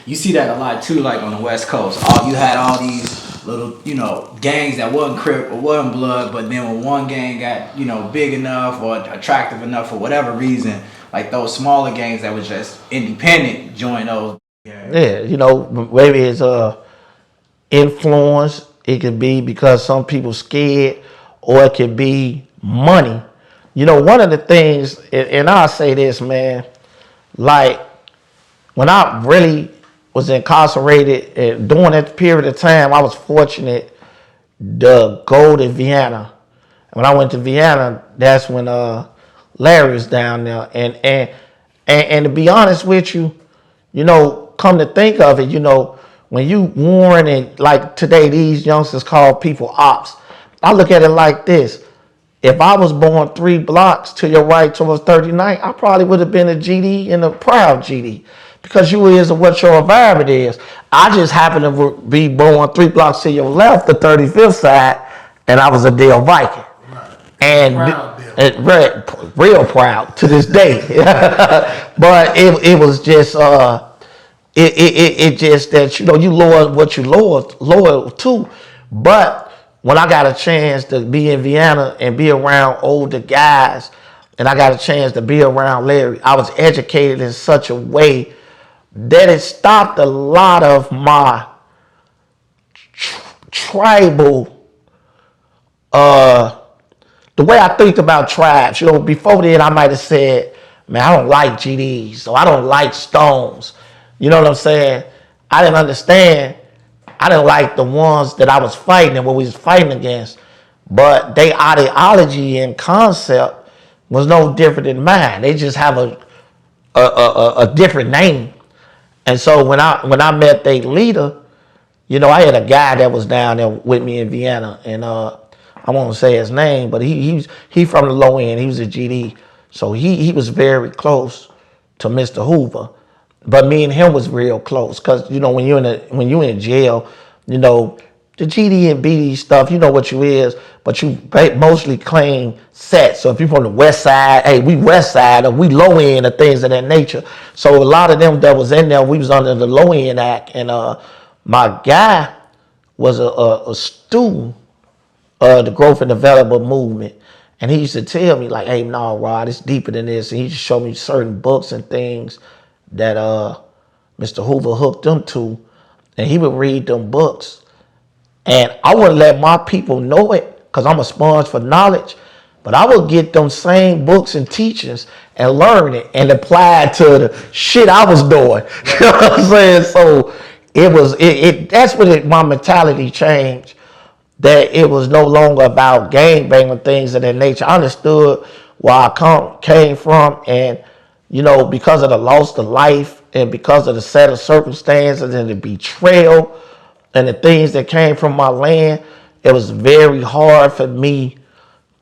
you see that a lot too, like on the West Coast. You had all these little, gangs that wasn't Crip or wasn't Blood, but then when one gang got, big enough or attractive enough for whatever reason, like those smaller gangs that was just independent join those. Yeah, maybe it's influence. It could be because some people scared, or it could be money. One of the things, and I'll say this, man, like when I really was incarcerated and during that period of time, I was fortunate to go to Vienna. When I went to Vienna, that's when Larry was down there, and to be honest with you, come to think of it, when you warn and like today these youngsters call people ops, I look at it like this. If I was born 3 blocks to your right towards 39, I probably would have been a GD and a proud GD because you is what your environment is. I just happen to be born 3 blocks to your left, the 35th side, and I was a Dale Viking. Right. And real proud to this day. But it was just it just that you loyal what you loyal to. But when I got a chance to be in Vienna and be around older guys, and I got a chance to be around Larry, I was educated in such a way that it stopped a lot of my tribal, the way I think about tribes. Before then I might have said, man, I don't like GDs, or I don't like Stones. You know what I'm saying? I didn't understand. I didn't like the ones that I was fighting and what we was fighting against. But their ideology and concept was no different than mine. They just have a different name. And so when I met their leader, I had a guy that was down there with me in Vienna, and I won't say his name, but he from the low end. He was a GD, so he was very close to Mr. Hoover. But me and him was real close, because when you're in jail, the GD and BD stuff, you know what you is, but you mostly claim sets. So if you're from the west side, hey, we west side, or we low end, or things of that nature. So a lot of them that was in there, we was under the low end act, and my guy was a student of the growth and development movement. And he used to tell me, like, hey, no, Rod, it's deeper than this. And he just showed me certain books and things that Mr. Hoover hooked them to, and he would read them books. And I wouldn't let my people know it because I'm a sponge for knowledge, but I would get them same books and teachings and learn it and apply it to the shit I was doing. You know what I'm saying? So that's when my mentality changed, that it was no longer about gangbanging things of that nature. I understood where I came from, and because of the loss of life and because of the set of circumstances and the betrayal and the things that came from my land, it was very hard for me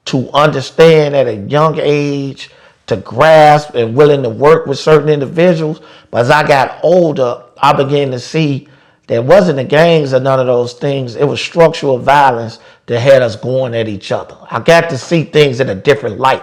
to understand at a young age, to grasp and willing to work with certain individuals. But as I got older, I began to see that it wasn't the gangs or none of those things. It was structural violence that had us going at each other. I got to see things in a different light.